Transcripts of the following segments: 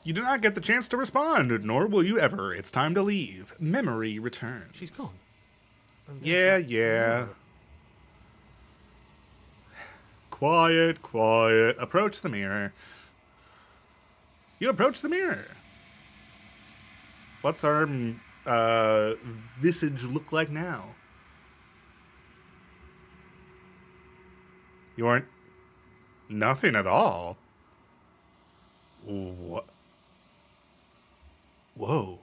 You do not get the chance to respond, nor will you ever. It's time to leave. Memory returns. She's gone. And Yeah, there's that yeah. mirror. Quiet, quiet. Approach the mirror. You approach the mirror. What's our visage look like now? You aren't... Nothing at all. What? Whoa.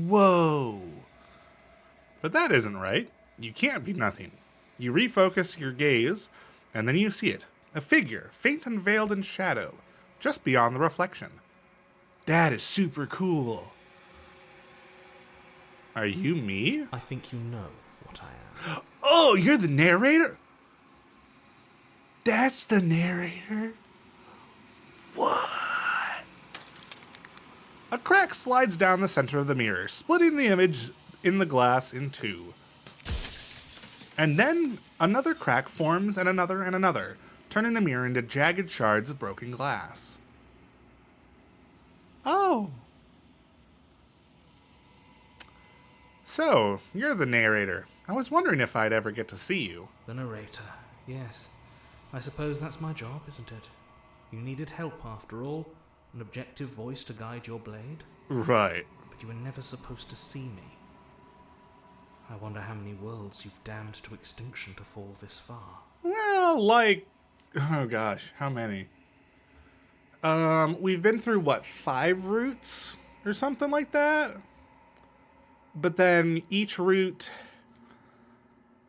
Whoa. But that isn't right. You can't be nothing. You refocus your gaze, and then you see it. A figure, faint and veiled in shadow, just beyond the reflection. That is super cool. Are you me? I think you know what I am. Oh, you're the narrator? That's the narrator? What? A crack slides down the center of the mirror, splitting the image in the glass in two. And then another crack forms and another, turning the mirror into jagged shards of broken glass. Oh. So, you're the narrator. I was wondering if I'd ever get to see you. The narrator, yes. I suppose that's my job, isn't it? You needed help, after all. An objective voice to guide your blade. Right. But you were never supposed to see me. I wonder how many worlds you've damned to extinction to fall this far. Well, like... Oh gosh, how many? We've been through, what, 5 routes? Or something like that? But then each route...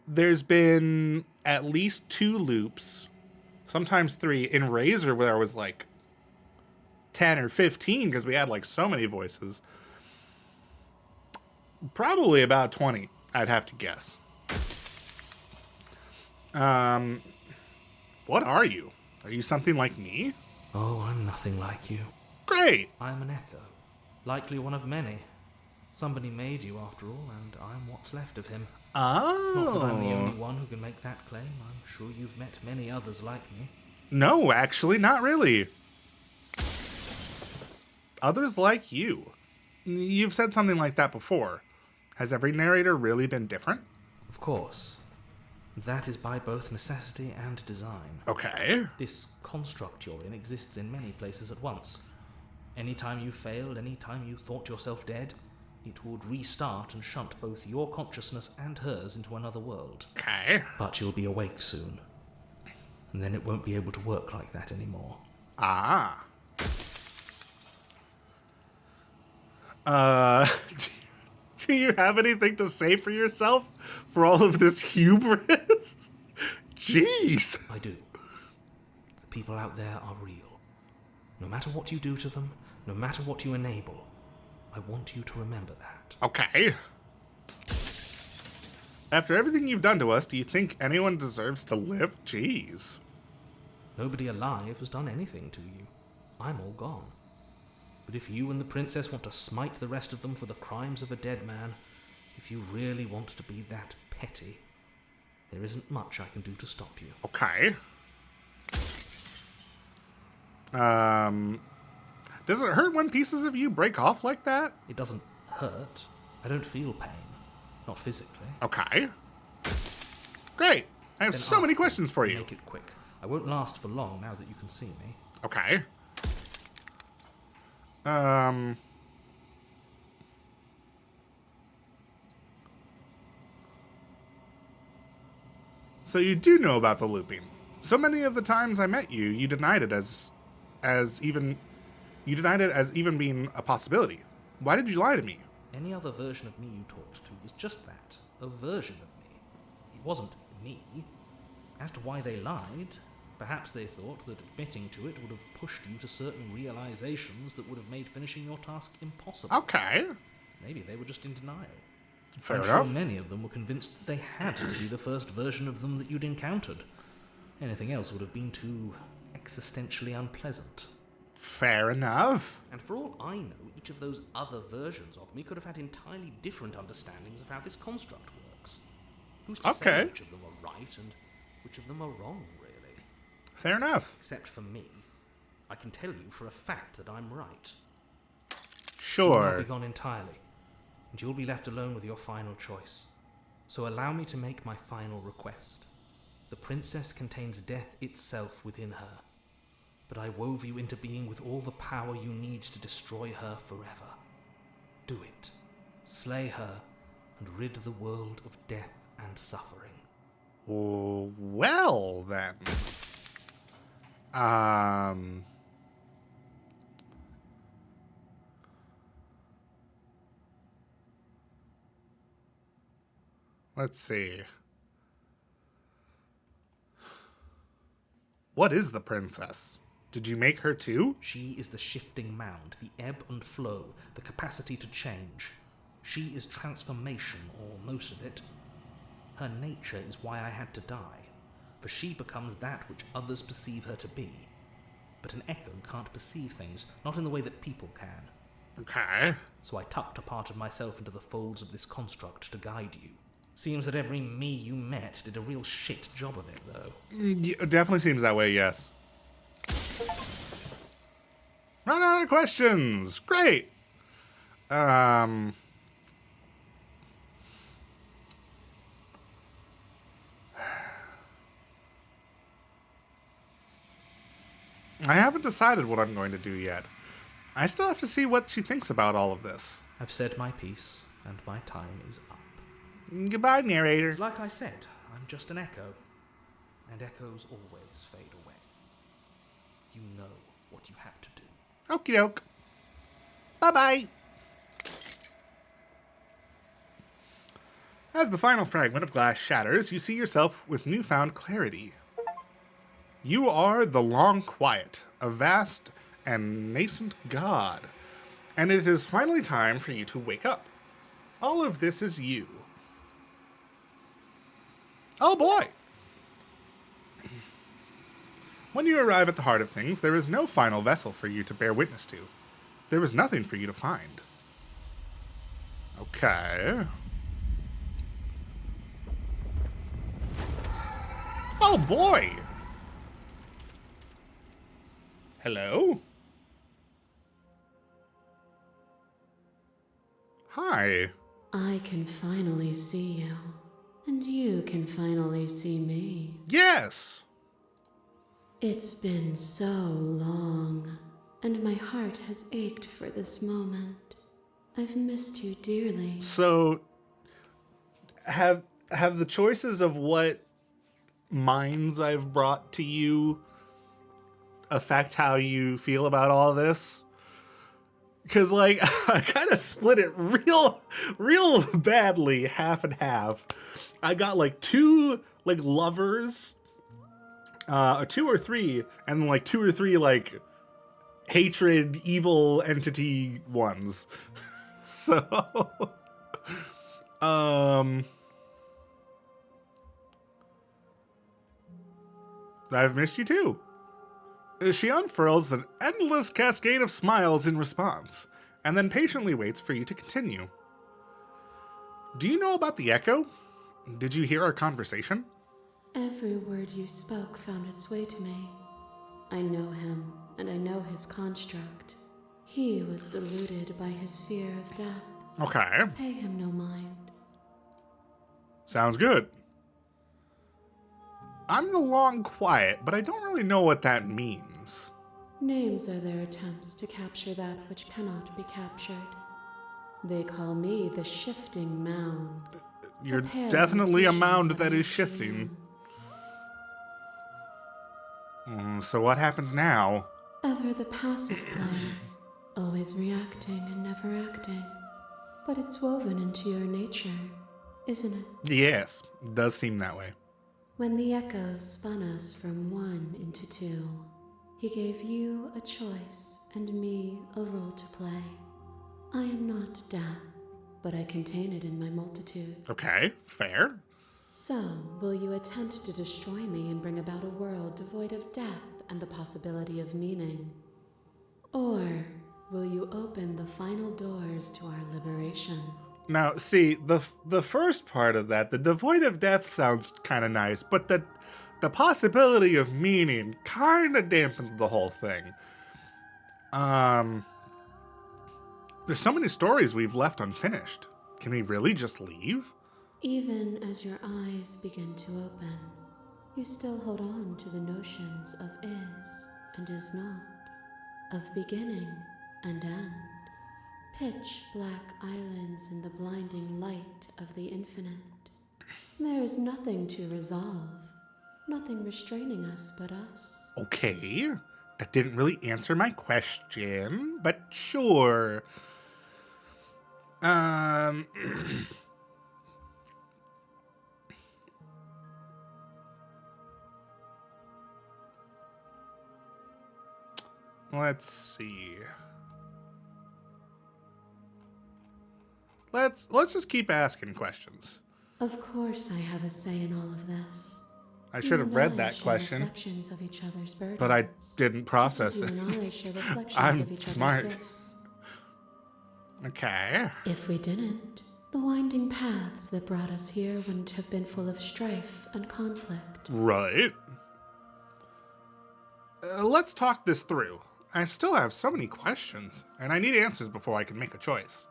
There's been at least 2 loops. Sometimes 3. In Razor, where there was like 10 or 15, because we had like so many voices. Probably about 20, I'd have to guess. What are you? Are you something like me? Oh, I'm nothing like you. Great! I'm an echo. Likely one of many. Somebody made you, after all, and I'm what's left of him. Oh. Not that I'm the only one who can make that claim. I'm sure you've met many others like me. No, actually, not really. Others like you. You've said something like that before. Has every narrator really been different? Of course. That is by both necessity and design. Okay. This construct you're in exists in many places at once. Anytime you failed, anytime you thought yourself dead, it would restart and shunt both your consciousness and hers into another world. Okay. But you'll be awake soon. And then it won't be able to work like that anymore. Ah. Do you have anything to say for yourself for all of this hubris? Jeez. I do. The people out there are real. No matter what you do to them, no matter what you enable, I want you to remember that. Okay. After everything you've done to us, do you think anyone deserves to live? Jeez. Nobody alive has done anything to you. I'm all gone. But if you and the princess want to smite the rest of them for the crimes of a dead man, if you really want to be that petty, there isn't much I can do to stop you. Okay. Does it hurt when pieces of you break off like that? It doesn't hurt. I don't feel pain. Not physically. Okay. Great. I have Then so ask many me questions for and you. Make it quick. I won't last for long now that you can see me. Okay. So you do know about the looping. So many of the times I met you, you denied it as even being a possibility. Why did you lie to me? Any other version of me you talked to was just that, a version of me. It wasn't me. As to why they lied, perhaps they thought that admitting to it would have pushed you to certain realizations that would have made finishing your task impossible. Okay. Maybe they were just in denial. Fair I'm enough. sure many of them were convinced that they had to be the first version of them that you'd encountered. Anything else would have been too existentially unpleasant. Fair enough. And for all I know, each of those other versions of me could have had entirely different understandings of how this construct works. Who's to say Okay. which of them are right and which of them are wrong, really? Fair enough. Except for me. I can tell you for a fact that I'm right. Sure. Soon I'll be gone entirely, and you'll be left alone with your final choice. So allow me to make my final request. The princess contains death itself within her, but I wove you into being with all the power you need to destroy her forever. Do it. Slay her, and rid the world of death and suffering. Well, then. Let's see. What is the princess? Did you make her too? She is the shifting mound, the ebb and flow, the capacity to change. She is transformation, or most of it. Her nature is why I had to die, for she becomes that which others perceive her to be. But an echo can't perceive things, not in the way that people can. Okay. So I tucked a part of myself into the folds of this construct to guide you. Seems that every me you met did a real shit job of it, though. Yeah, definitely seems that way, yes. Run out of questions. Great. I haven't decided what I'm going to do yet. I still have to see what she thinks about all of this. I've said my piece, and my time is up. Goodbye, narrator. It's like I said, I'm just an echo, and echoes always fade away. You know what you have to do. Okie doke. Bye-bye. As the final fragment of glass shatters, you see yourself with newfound clarity. You are the Long Quiet, a vast and nascent god, and it is finally time for you to wake up. All of this is you. Oh boy! When you arrive at the heart of things, there is no final vessel for you to bear witness to. There is nothing for you to find. Okay. Oh boy! Hello? Hi. I can finally see you, and you can finally see me. Yes! It's been so long, and my heart has ached for this moment. I've missed you dearly. So, have the choices of what minds I've brought to you affect how you feel about all this? Because, like, I kind of split it real badly, half and half. I got, like, two, like, lovers, two or three, and, like, two or three, like, hatred, evil entity ones. So, I've missed you too. She unfurls an endless cascade of smiles in response, and then patiently waits for you to continue. Do you know about the Echo? Did you hear our conversation? Every word you spoke found its way to me. I know him, and I know his construct. He was deluded by his fear of death. Okay. Pay him no mind. Sounds good. I'm the Long Quiet, but I don't really know what that means. Names are their attempts to capture that which cannot be captured. They call me the Shifting Mound. You're Prepare definitely a intuition mound for that the is action shifting. now. So what happens now? Ever the passive player, always reacting and never acting. But it's woven into your nature, isn't it? Yes, it does seem that way. When the Echo spun us from one into two, he gave you a choice and me a role to play. I am not death, but I contain it in my multitude. Okay, fair. So, will you attempt to destroy me and bring about a world devoid of death and the possibility of meaning? Or will you open the final doors to our liberation? Now, see, the first part of that, the devoid of death sounds kind of nice, but the possibility of meaning kind of dampens the whole thing. There's so many stories we've left unfinished. Can we really just leave? Even as your eyes begin to open, you still hold on to the notions of is and is not, of beginning and end, pitch black islands in the blinding light of the infinite. There is nothing to resolve, nothing restraining us but us. Okay, that didn't really answer my question, but sure. Let's see. Let's just keep asking questions. Of course I have a say in all of this. I should have read that share question, reflections of each other's burdens, but I didn't just process as it. you and I share reflections I'm of each smart. other's gifts. Okay. If we didn't, the winding paths that brought us here wouldn't have been full of strife and conflict. Right. Let's talk this through. I still have so many questions, and I need answers before I can make a choice.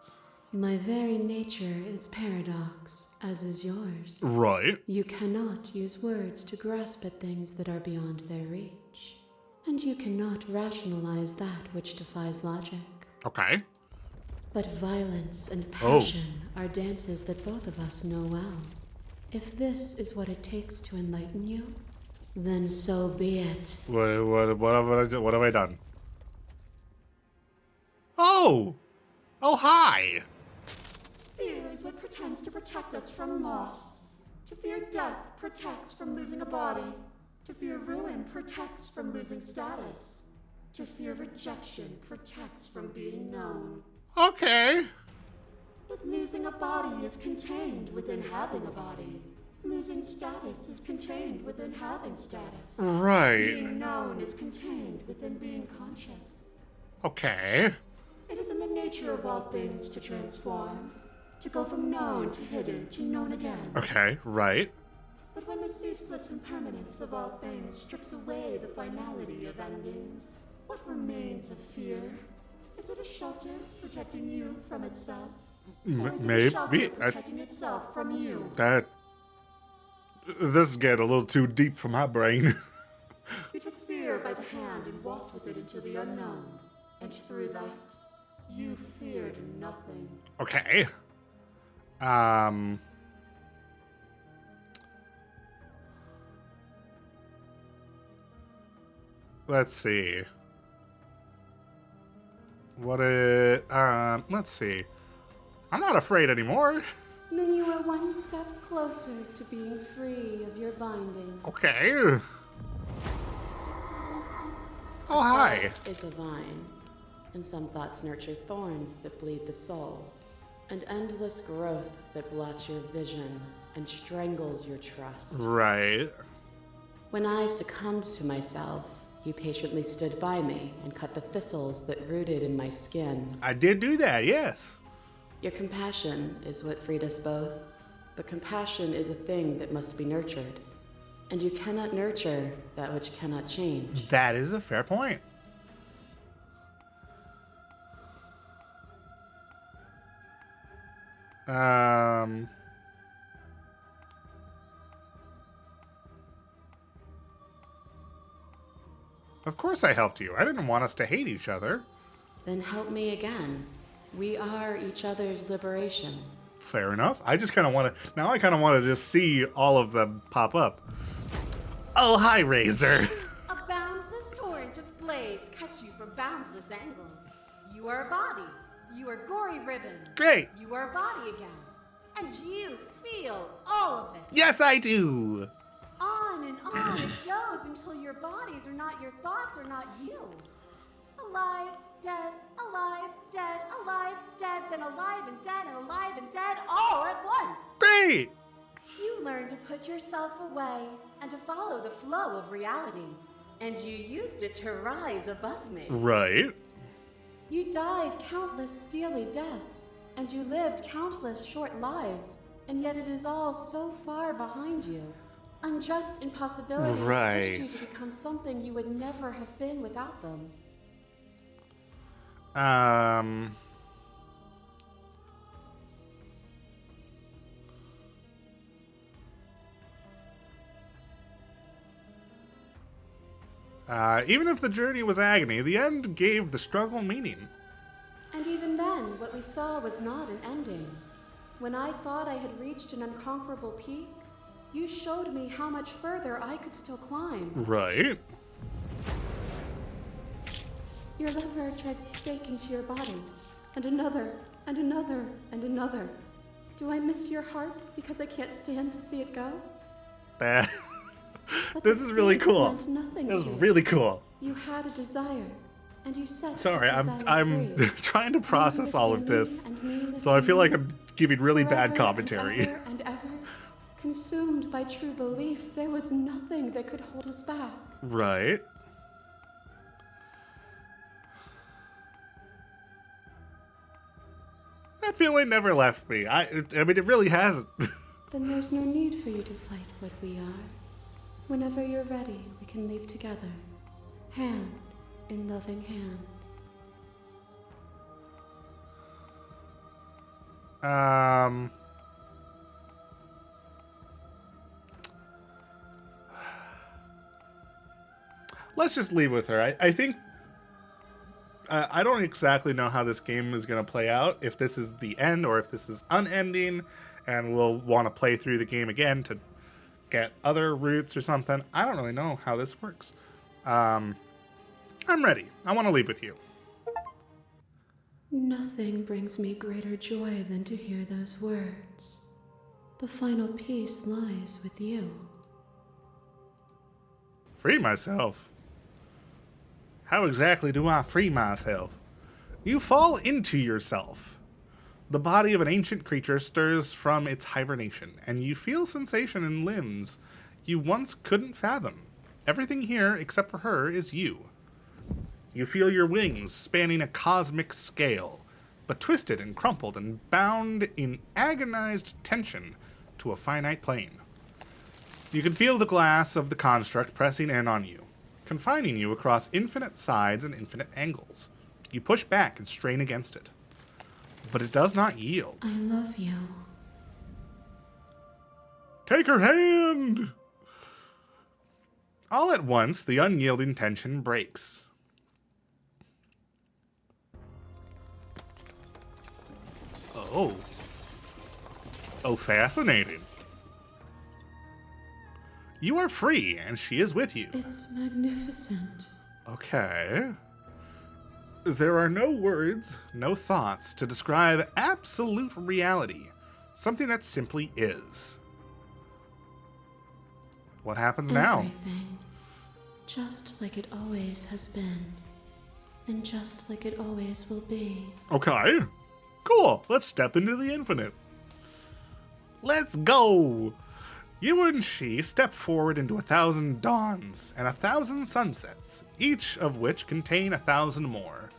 My very nature is paradox, as is yours. Right. You cannot use words to grasp at things that are beyond their reach. And you cannot rationalize that which defies logic. Okay. But violence and passion are dances that both of us know well. If this is what it takes to enlighten you, then so be it. What have I done? Oh! Oh, hi! Fear is what pretends to protect us from loss. To fear death protects from losing a body. To fear ruin protects from losing status. To fear rejection protects from being known. Okay. But losing a body is contained within having a body. Losing status is contained within having status. Right. Being known is contained within being conscious. Okay. It is in the nature of all things to transform, to go from known to hidden to known again. Okay, right. But when the ceaseless impermanence of all things strips away the finality of endings, what remains of fear? Is it a shelter protecting you from itself? Or is it a shelter Maybe. protecting itself from you? This is getting a little too deep for my brain. You took fear by the hand and walked with it into the unknown. And through that, you feared nothing. Okay. Let's see. Let's see. I'm not afraid anymore. Then you are one step closer to being free of your binding. Okay. Oh, hi. Thought is a vine, and some thoughts nurture thorns that bleed the soul, and endless growth that blots your vision and strangles your trust. Right. When I succumbed to myself, you patiently stood by me and cut the thistles that rooted in my skin. I did do that, yes. Your compassion is what freed us both, but compassion is a thing that must be nurtured, and you cannot nurture that which cannot change. That is a fair point. Of course I helped you. I didn't want us to hate each other. Then help me again. We are each other's liberation. Fair enough. I just kind of want to... Now I kind of want to just see all of them pop up. Oh, hi, Razor. A boundless torrent of blades cut you from boundless angles. You are a body. You are gory ribbon. Great. You are a body again. And you feel all of it. Yes, I do. On and on it goes until your bodies are not your thoughts or not you. Alive, dead, alive, dead, alive, dead, then alive and dead and alive and dead all at once. Great. You learn to put yourself away and to follow the flow of reality. And you used it to rise above me. Right. You died countless steely deaths, and you lived countless short lives, and yet it is all so far behind you. Unjust impossibilities Right. pushed you to become something you would never have been without them. Um... even if the journey was agony, the end gave the struggle meaning. And even then, what we saw was not an ending. When I thought I had reached an unconquerable peak, you showed me how much further I could still climb. Right. Your lover drives a stake into your body, and another, and another, and another. Do I miss your heart because I can't stand to see it go? Bad. But This the is really stakes cool. meant nothing This is to you. really cool. You had a desire, and you set Sorry, that desire I'm free. trying to process all of this, And me so I feel like I'm giving really bad Forever commentary. And ever, consumed by true belief, there was nothing that could hold us back. Right. That feeling never left me. I mean, it really hasn't. Then there's no need for you to fight what we are. Whenever you're ready, we can leave together, hand in loving hand. Let's just leave with her. I think I don't exactly know how this game is going to play out, if this is the end or if this is unending, and we'll want to play through the game again to get other routes or something. I don't really know how this works. I'm ready. I want to leave with you. Nothing brings me greater joy than to hear those words. The final piece lies with you. Free myself? How exactly do I free myself? You fall into yourself. The body of an ancient creature stirs from its hibernation, and you feel sensation in limbs you once couldn't fathom. Everything here, except for her, is you. You feel your wings spanning a cosmic scale, but twisted and crumpled and bound in agonized tension to a finite plane. You can feel the glass of the construct pressing in on you, confining you across infinite sides and infinite angles. You push back and strain against it, but it does not yield. I love you. Take her hand! All at once, the unyielding tension breaks. Oh. Oh, fascinating. You are free, and she is with you. It's magnificent. Okay. There are no words, no thoughts to describe absolute reality. Something that simply is. What happens now? Everything. Just like it always has been. And just like it always will be. Okay. Cool. Let's step into the infinite. Let's go. You and she step forward into 1,000 dawns and 1,000 sunsets, each of which contain 1,000 more.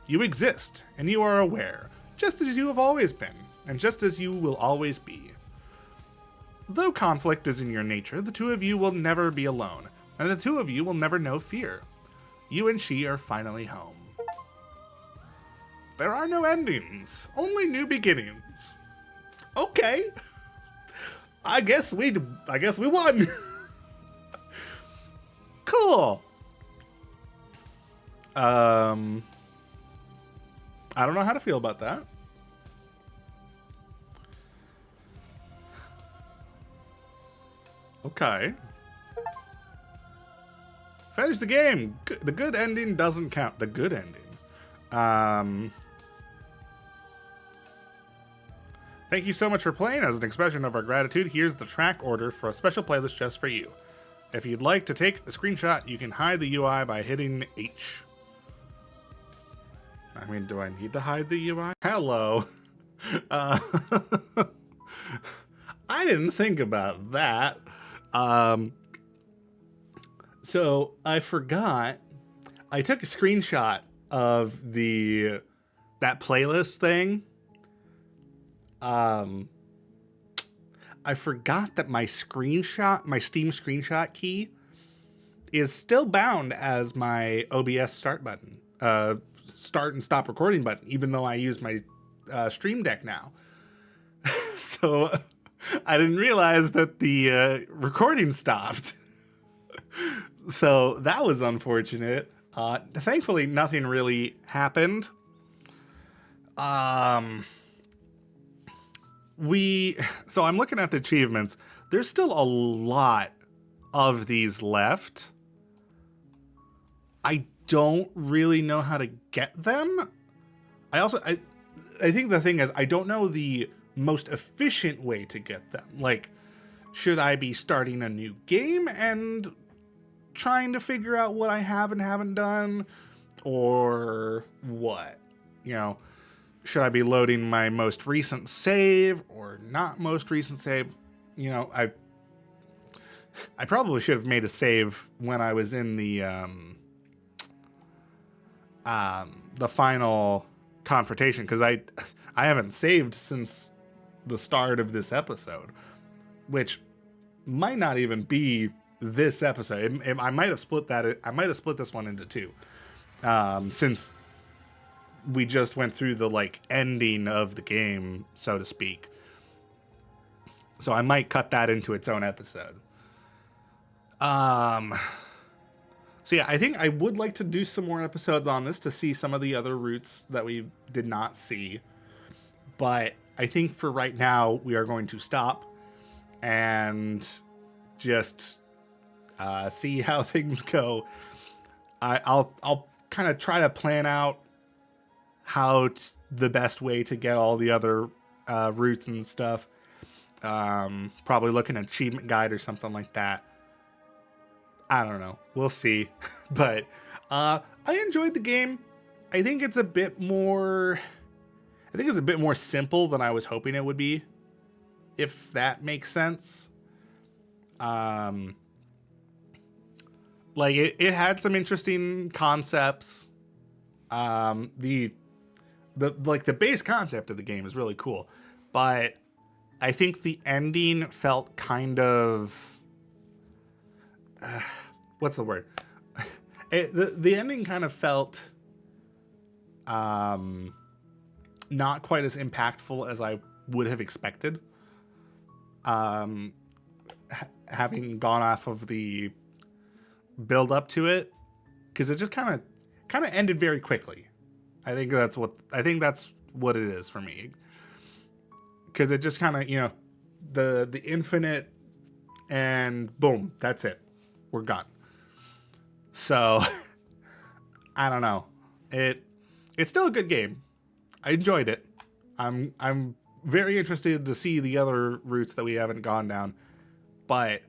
You exist, and you are aware, just as you have always been, and just as you will always be. Though conflict is in your nature, the two of you will never be alone, and the two of you will never know fear. You and she are finally home. There are no endings, only new beginnings. Okay. I guess we won. Cool. I don't know how to feel about that. Okay. Finish the game. The good ending doesn't count. The good ending. Thank you so much for playing. As an expression of our gratitude, here's the track order for a special playlist just for you. If you'd like to take a screenshot, you can hide the UI by hitting H. I mean, do I need to hide the UI? Hello. I didn't think about that. So I forgot. I took a screenshot of that playlist thing. I forgot that my Steam screenshot key is still bound as my OBS start button. start and stop recording button, even though I use my Stream Deck now. So I didn't realize that the recording stopped. So that was unfortunate. Thankfully, nothing really happened. So I'm looking at the achievements. There's still a lot of these left. I don't really know how to get them. I think the thing is, I don't know the most efficient way to get them. Like, should I be starting a new game and trying to figure out what I have and haven't done? Or what? You know, should I be loading my most recent save or not most recent save? You know, I probably should have made a save when I was in the final confrontation, because I haven't saved since the start of this episode, which might not even be this episode. I might have split that. I might have split this one into two, since we just went through the like ending of the game, so to speak. So I might cut that into its own episode. So yeah, I think I would like to do some more episodes on this to see some of the other routes that we did not see. But I think for right now, we are going to stop and just see how things go. I'll kind of try to plan out how the best way to get all the other routes and stuff. Probably look at an achievement guide or something like that. I don't know. We'll see. But I enjoyed the game. I think it's a bit more simple than I was hoping it would be, if that makes sense. Like it had some interesting concepts. The base concept of the game is really cool, but I think the ending felt kind of what's the word? The ending kind of felt not quite as impactful as I would have expected. Having gone off of the build up to it, because it just kind of ended very quickly. I think that's what it is for me. Because it just kind of, the infinite, and boom, that's it. We're gone. So I don't know. It's still a good game. I enjoyed it. I'm very interested to see the other routes that we haven't gone down. But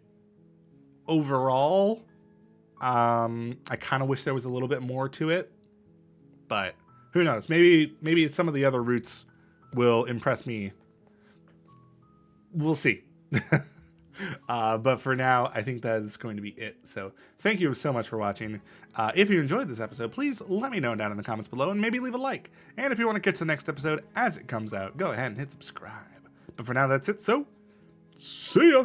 overall, I kind of wish there was a little bit more to it. But who knows? Maybe some of the other routes will impress me. We'll see. But for now, I think that is going to be it. So thank you so much for watching. If you enjoyed this episode, please let me know down in the comments below and maybe leave a like. And if you want to get to the next episode as it comes out, go ahead and hit subscribe. But for now, that's it. So see ya.